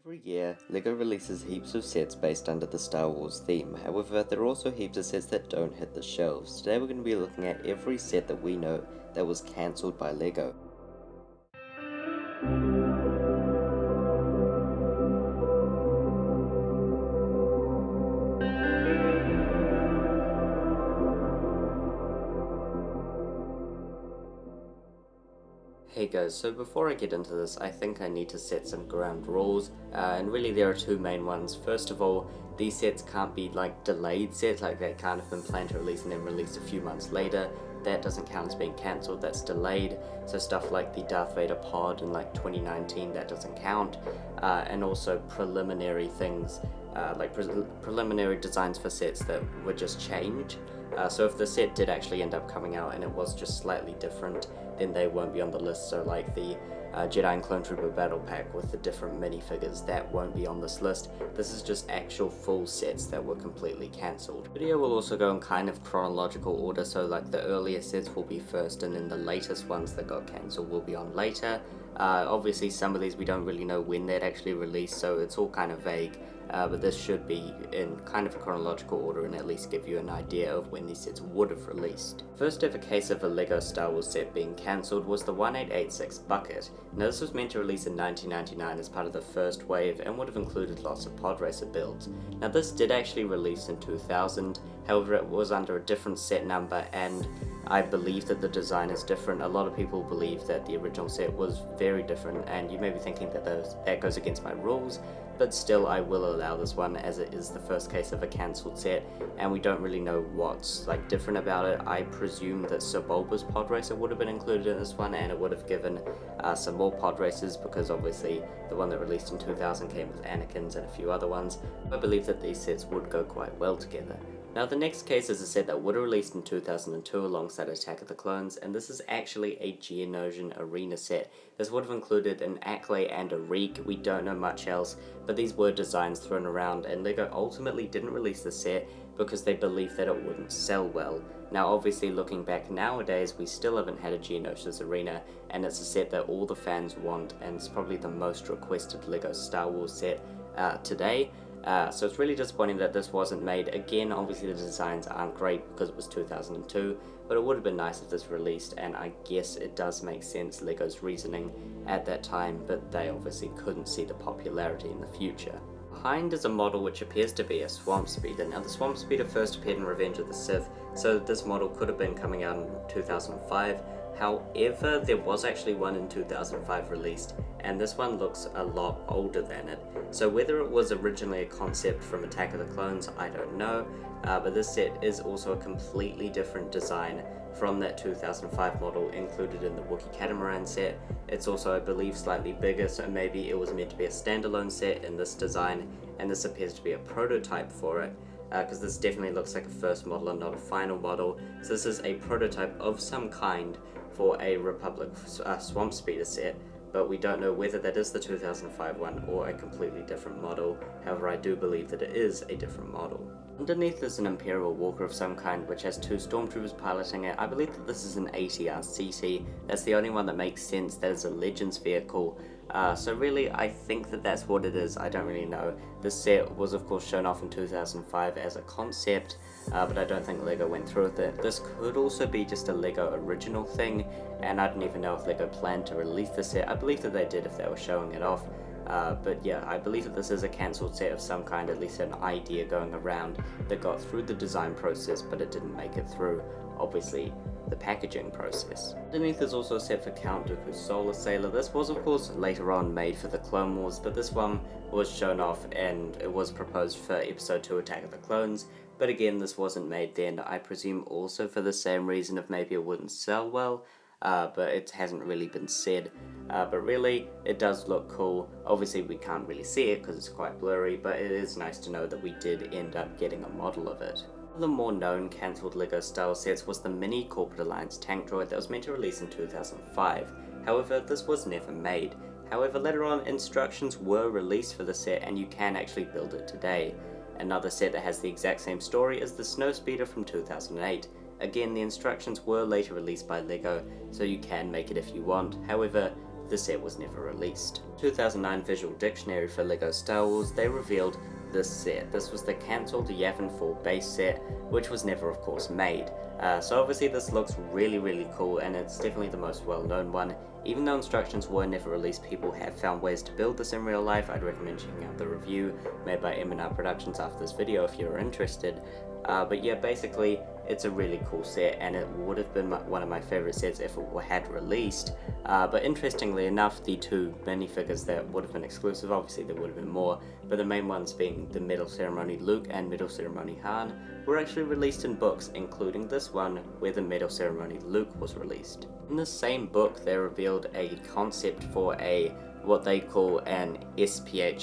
Every year, LEGO releases heaps of sets based under the Star Wars theme. However, there are also heaps of sets that don't hit the shelves. Today we're going to be looking at every set that we know that was cancelled by LEGO. Hey guys, so before I get into this, I think I need to set some ground rules, and really there are two main ones. First of all, these sets can't be like delayed sets, like they can't have been planned to release and then released a few months later. That doesn't count as being cancelled, that's delayed. So stuff like the Darth Vader pod in like 2019, that doesn't count. And also preliminary things, preliminary designs for sets that were just changed. So if the set did actually end up coming out and it was just slightly different, then they won't be on the list. So like the Jedi and Clone Trooper Battle Pack with the different minifigures, that won't be on this list. This is just actual full sets that were completely cancelled. The video will also go in kind of chronological order, so like the earlier sets will be first and then the latest ones that got cancelled will be on later. Obviously some of these we don't really know when they'd actually released, so it's all kind of vague. But this should be in kind of a chronological order and at least give you an idea of when these sets would have released. First ever case of a LEGO Star Wars set being cancelled was the 1886 Bucket. Now this was meant to release in 1999 as part of the first wave and would have included lots of pod racer builds. Now this did actually release in 2000, however it was under a different set number, and I believe that the design is different. A lot of people believe that the original set was very different, and you may be thinking that that goes against my rules, but still I will allow this one as it is the first case of a cancelled set and we don't really know what's like different about it. I presume that Sir Bulba's pod racer would have been included in this one and it would have given some more pod racers, because obviously the one that released in 2000 came with Anakin's and a few other ones. I believe that these sets would go quite well together. Now the next case is a set that would have released in 2002 alongside Attack of the Clones, and this is actually a Geonosian arena set. This would have included an Acklay and a Reek. We don't know much else, but these were designs thrown around, and LEGO ultimately didn't release the set because they believed that it wouldn't sell well. Now obviously looking back nowadays, we still haven't had a Geonosis arena, and it's a set that all the fans want, and it's probably the most requested LEGO Star Wars set today. So it's really disappointing that this wasn't made. Again, obviously the designs aren't great because it was 2002, but it would have been nice if this released, and I guess it does make sense, LEGO's reasoning at that time, but they obviously couldn't see the popularity in the future. Behind is a model which appears to be a Swamp Speeder. Now the Swamp Speeder first appeared in Revenge of the Sith, so this model could have been coming out in 2005. However, there was actually one in 2005 released, and this one looks a lot older than it. So whether it was originally a concept from Attack of the Clones, I don't know, but this set is also a completely different design from that 2005 model included in the Wookiee Catamaran set. It's also, I believe, slightly bigger, so maybe it was meant to be a standalone set in this design, and this appears to be a prototype for it. Because this definitely looks like a first model and not a final model. So this is a prototype of some kind for a Republic Swamp Speeder set, but we don't know whether that is the 2005 one or a completely different model. However, I do believe that it is a different model. Underneath is an Imperial Walker of some kind which has two Stormtroopers piloting it. I believe that this is an ATR CC. That's the only one that makes sense. That is a Legends vehicle. So really, I think that that's what it is. I don't really know. This set was of course shown off in 2005 as a concept, but I don't think LEGO went through with it. This could also be just a LEGO original thing, and I don't even know if LEGO planned to release the set. I believe that they did if they were showing it off. But yeah, I believe that this is a cancelled set of some kind, at least an idea going around that got through the design process, but it didn't make it through, obviously, the packaging process. Underneath is also a set for Count Dooku's Solar Sailor. This was of course later on made for the Clone Wars, but this one was shown off and it was proposed for Episode 2 Attack of the Clones, but again this wasn't made then, I presume also for the same reason of maybe it wouldn't sell well. But it hasn't really been said. But really, it does look cool. Obviously, we can't really see it because it's quite blurry, but it is nice to know that we did end up getting a model of it. One of the more known cancelled LEGO Star Wars sets was the mini Corporate Alliance tank droid that was meant to release in 2005. However, this was never made. However, later on, instructions were released for the set and you can actually build it today. Another set that has the exact same story is the Snowspeeder from 2008. Again, the instructions were later released by LEGO, so you can make it if you want. However, the set was never released. 2009 Visual Dictionary for LEGO Star Wars, they revealed this set. This was the cancelled Yavin 4 base set, which was never of course made. So obviously this looks really cool, and it's definitely the most well-known one. Even though instructions were never released, people have found ways to build this in real life. I'd recommend checking out the review made by M&R Productions after this video if you're interested. But yeah, basically it's a really cool set, and it would have been one of my favorite sets if it had released. But interestingly enough, the two minifigures that would have been exclusive, obviously there would have been more, but the main ones being the Medal Ceremony Luke and Medal Ceremony Han, were actually released in books, including this one where the Medal Ceremony Luke was released. In the same book, they revealed a concept for what they call an SPHAT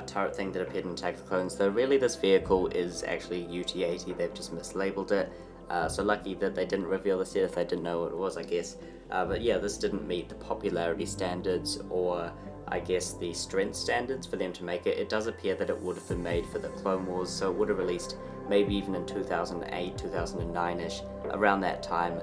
turret thing that appeared in Attack of the Clones, though really this vehicle is actually UT-80, they've just mislabeled it. So lucky that they didn't reveal this yet if they didn't know what it was, I guess. But yeah, this didn't meet the popularity standards or I guess the strength standards for them to make it. It does appear that it would have been made for the Clone Wars, so it would have released maybe even in 2008, 2009-ish, around that time.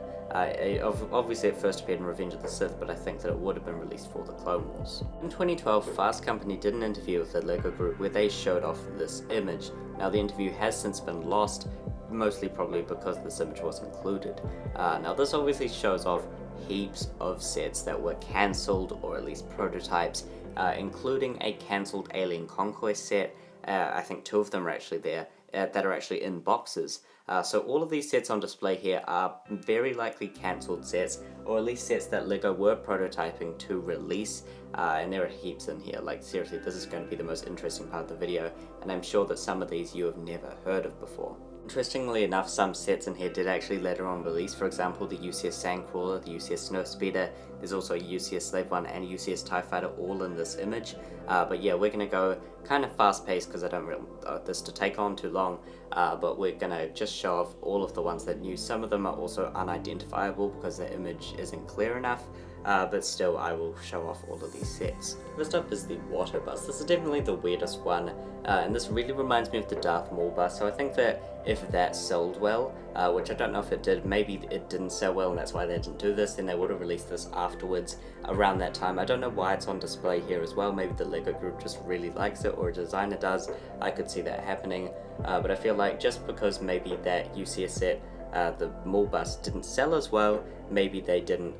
Obviously it first appeared in Revenge of the Sith, but I think that it would have been released for the Clone Wars. In 2012, Fast Company did an interview with the LEGO Group where they showed off this image. Now the interview has since been lost, mostly probably because this image was included. Now this obviously shows off heaps of sets that were cancelled, or at least prototypes, including a cancelled Alien Conquest set. I think 2 of them are actually there, that are actually in boxes. So all of these sets on display here are very likely cancelled sets, or at least sets that LEGO were prototyping to release, and there are heaps in here. Like seriously, this is going to be the most interesting part of the video, and I'm sure that some of these you have never heard of before. Interestingly enough, some sets in here did actually later on release. For example, the UCS Sandcrawler, the UCS Snowspeeder, there's also a UCS Slave One and a UCS TIE Fighter all in this image. But yeah, we're going to go kind of fast paced because I don't really want this to take on too long. But we're going to just show off all of the ones that new. Some of them are also unidentifiable because the image isn't clear enough. But still, I will show off all of these sets. First up is the Watto bus. This is definitely the weirdest one, and this really reminds me of the Darth Maul bus, so I think that if that sold well, which I don't know if it did, maybe it didn't sell well and that's why they didn't do this, then they would have released this afterwards around that time. I don't know why it's on display here as well. Maybe the LEGO Group just really likes it, or a designer does. I could see that happening, but I feel like just because maybe that UCS set, the Maul bus, didn't sell as well, maybe they didn't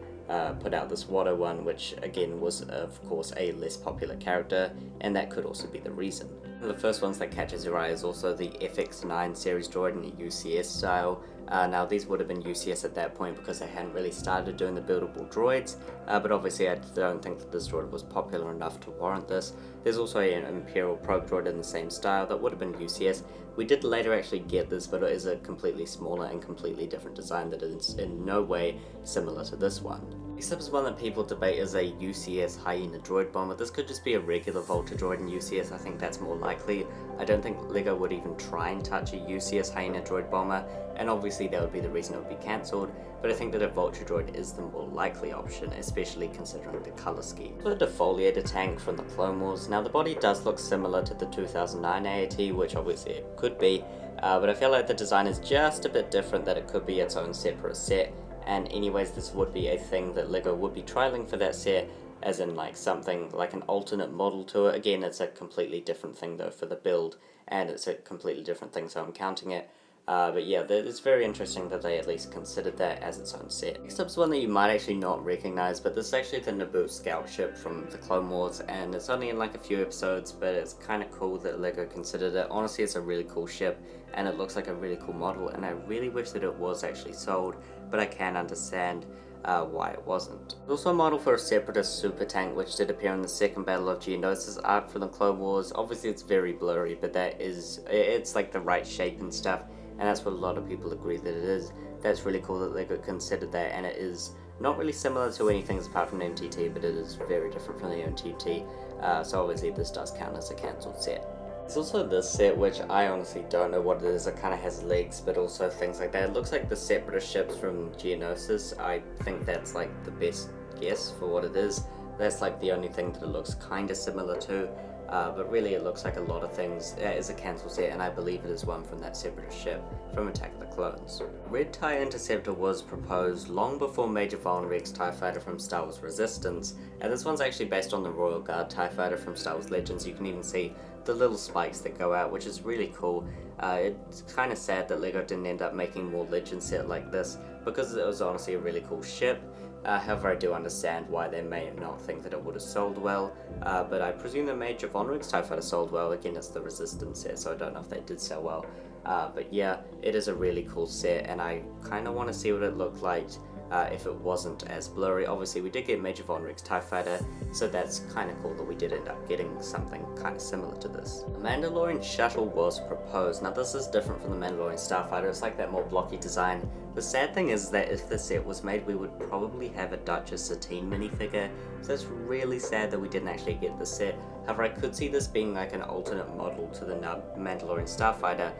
put out this Watto one, which again was of course a less popular character, and that could also be the reason. One of the first ones that catches your eye is also the FX9 series droid in a UCS style. Now these would have been UCS at that point because they hadn't really started doing the buildable droids, but obviously I don't think that this droid was popular enough to warrant this. There's also an Imperial probe droid in the same style that would have been UCS. We did later actually get this, but it is a completely smaller and completely different design that is in no way similar to this one. Next up is one that people debate is a UCS Hyena droid bomber. This could just be a regular Vulture droid in UCS, I think that's more likely. I don't think LEGO would even try and touch a UCS Hyena droid bomber, and obviously that would be the reason it would be cancelled, but I think that a Vulture droid is the more likely option, especially considering the colour scheme. For the defoliator tank from the Clone Wars, now the body does look similar to the 2009 AAT, which obviously it could be, but I feel like the design is just a bit different, that it could be its own separate set. And anyways, this would be a thing that LEGO would be trialing for that set, as in like something like an alternate model to it. Again, it's a completely different thing though for the build, and it's a completely different thing, so I'm counting it. But yeah, it's very interesting that they at least considered that as its own set. Next up is one that you might actually not recognize, but this is actually the Naboo scout ship from the Clone Wars, and it's only in like a few episodes, but it's kind of cool that LEGO considered it. Honestly, it's a really cool ship, and it looks like a really cool model, and I really wish that it was actually sold, but I can understand why it wasn't. There's also a model for a Separatist super tank which did appear in the second Battle of Geonosis arc from the Clone Wars. Obviously it's very blurry, but it's like the right shape and stuff, and that's what a lot of people agree that it is. That's really cool that LEGO considered that, and it is not really similar to anything apart from the MTT, but it is very different from the MTT, so obviously this does count as a cancelled set. There's also this set, which I honestly don't know what it is. It kind of has legs, but also things like that. It looks like the Separatist ships from Geonosis. I think that's like the best guess for what it is. That's like the only thing that it looks kind of similar to. but really it looks like a lot of things. It is a cancelled set, and I believe it is one from that Separatist ship from Attack of the Clones. Red TIE Interceptor was proposed long before Major Von Rex TIE Fighter from Star Wars Resistance, and this one's actually based on the Royal Guard TIE Fighter from Star Wars Legends. You can even see the little spikes that go out, which is really cool. It's kind of sad that LEGO didn't end up making more Legend set like this, because it was honestly a really cool ship. However, I do understand why they may not think that it would have sold well, but I presume the Major Von Rex TIE Fighter sold well. Again, it's the Resistance set, so I don't know if they did sell well. But yeah, it is a really cool set, and I kind of want to see what it looked like if it wasn't as blurry. Obviously, we did get Major Von Rex TIE Fighter, so that's kind of cool that we did end up getting something kind of similar to this. The Mandalorian Shuttle was proposed. Now, this is different from the Mandalorian Starfighter. It's like that more blocky design. The sad thing is that if this set was made, we would probably have a Duchess Satine minifigure, so it's really sad that we didn't actually get the set. However, I could see this being like an alternate model to the Mandalorian Starfighter,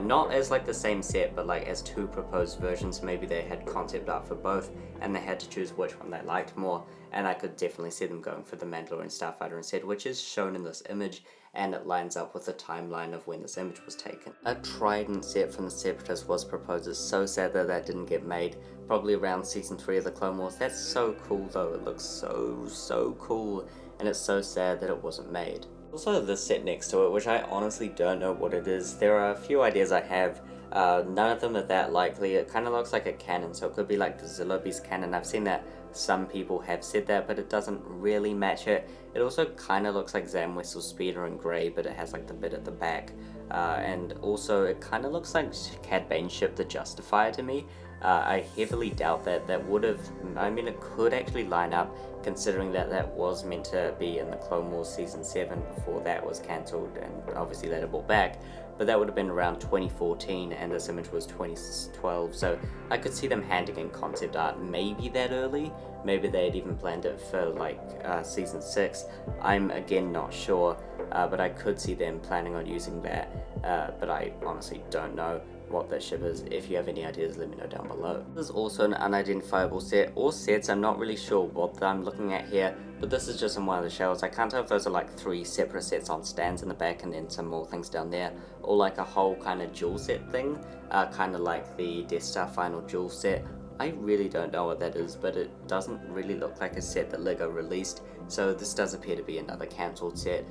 not as like the same set, but like as two proposed versions. Maybe they had concept art for both, and they had to choose which one they liked more, and I could definitely see them going for the Mandalorian Starfighter instead, which is shown in this image, and it lines up with the timeline of when this image was taken. A Trident set from the Separatists was proposed. It's so sad that that didn't get made, probably around Season 3 of the Clone Wars. That's so cool though, it looks so cool, and it's so sad that it wasn't made. Also this set next to it, which I honestly don't know what it is. There are a few ideas I have, none of them are that likely. It kind of looks like a cannon, so it could be like the Zillo Beast cannon. I've seen that some people have said that, but it doesn't really match it. It also kind of looks like Zam Wesell's Speeder in grey, but it has like the bit at the back. And also it kind of looks like Cad Bane's ship, the Justifier, to me. I heavily doubt that that would have, I mean, it could actually line up, considering that that was meant to be in the Clone Wars Season 7 before that was cancelled and obviously later brought back. But that would have been around 2014, and this image was 2012, so I could see them handing in concept art maybe that early. Maybe they had even planned it for like Season 6. I'm again not sure, but I could see them planning on using that, but I honestly don't know what that ship is. If you have any ideas, let me know down below. This is also an unidentifiable set, or sets. I'm not really sure what I'm looking at here, but this is just in one of the shelves. I can't tell if those are like 3 separate sets on stands in the back and then some more things down there, or like a whole kind of dual set thing, kind of like the Death Star Final dual set. I really don't know what that is, but it doesn't really look like a set that LEGO released, so this does appear to be another cancelled set.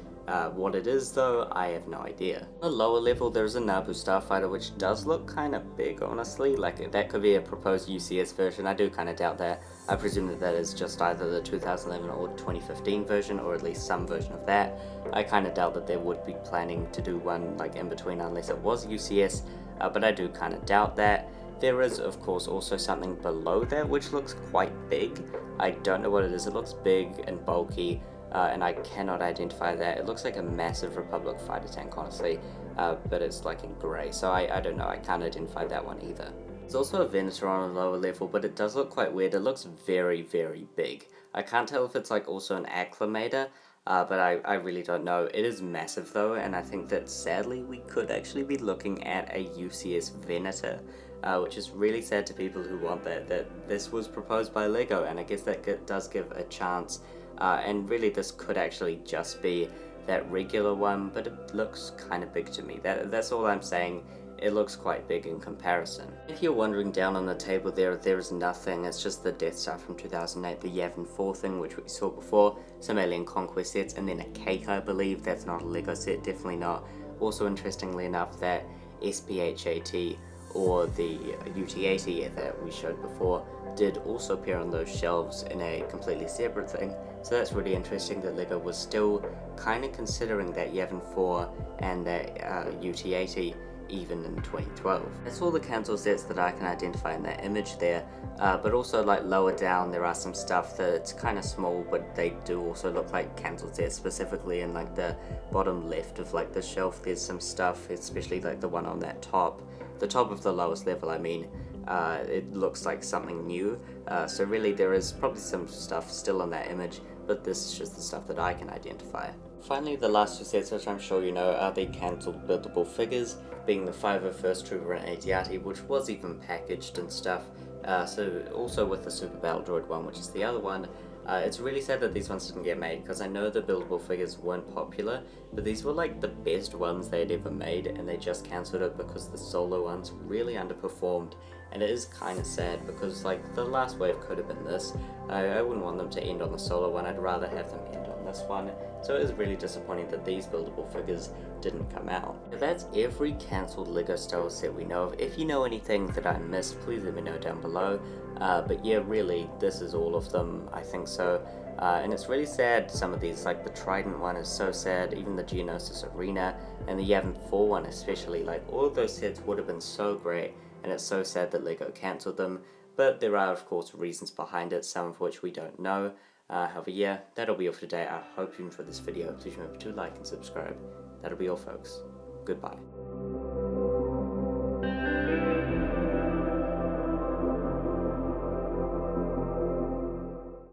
What it is though, I have no idea. On the lower level, there's a Naboo Starfighter, which does look kind of big, honestly. Like, that could be a proposed UCS version. I do kind of doubt that. I presume that that is just either the 2011 or 2015 version, or at least some version of that. I kind of doubt that they would be planning to do one like in between unless it was UCS, but I do kind of doubt that. There is, of course, also something below that which looks quite big. I don't know what it is. It looks big and bulky, and I cannot identify that. It looks like a massive Republic fighter tank, honestly, but it's like in grey, so I don't know. I can't identify that one either. There's also a Venator on a lower level, but it does look quite weird. It looks very, very big. I can't tell if it's like also an Acclamator, but I really don't know. It is massive though, and I think that sadly we could actually be looking at a UCS Venator, which is really sad to people who want that this was proposed by LEGO, and I guess that does give a chance. And really this could actually just be that regular one, but it looks kind of big to me. That's all I'm saying. It looks quite big in comparison. If you're wondering, down on the table there is nothing. It's just the Death Star from 2008, the Yavin 4 thing, which we saw before, some Alien Conquest sets, and then a cake, I believe. That's not a LEGO set, definitely not. Also, interestingly enough, that SPH-80 or the UT-80 that we showed before did also appear on those shelves in a completely separate thing. So that's really interesting that LEGO was still kind of considering that Yavin 4 and that UT-80 even in 2012. That's all the cancel sets that I can identify in that image there, but also like lower down there are some stuff that's kind of small, but they do also look like cancel sets. Specifically in like the bottom left of like the shelf, there's some stuff, especially like the one on that top, the top of the lowest level, I mean. It looks like something new, so really there is probably some stuff still in that image, but this is just the stuff that I can identify. Finally, the last 2 sets, which I'm sure you know, are the cancelled buildable figures, being the 501st Trooper and AT-AT, which was even packaged and stuff, so also with the Super Battle Droid one, which is the other one. It's really sad that these ones didn't get made, because I know the buildable figures weren't popular, but these were like the best ones they'd ever made, and they just cancelled it because the solo ones really underperformed. And it is kind of sad, because like the last wave could have been this. I wouldn't want them to end on the solo one, I'd rather have them end on this one. So it is really disappointing that these buildable figures didn't come out. Now that's every cancelled LEGO Star Wars set we know of. If you know anything that I missed, please let me know down below. But yeah, really, this is all of them, I think so. And it's really sad, some of these, like the Trident one is so sad, even the Geonosis Arena, and the Yavin 4 one especially, like all of those sets would have been so great, and it's so sad that LEGO cancelled them. But there are of course reasons behind it, some of which we don't know. However, yeah, that'll be all for today. I hope you enjoyed this video. Please remember to like and subscribe. That'll be all, folks. Goodbye.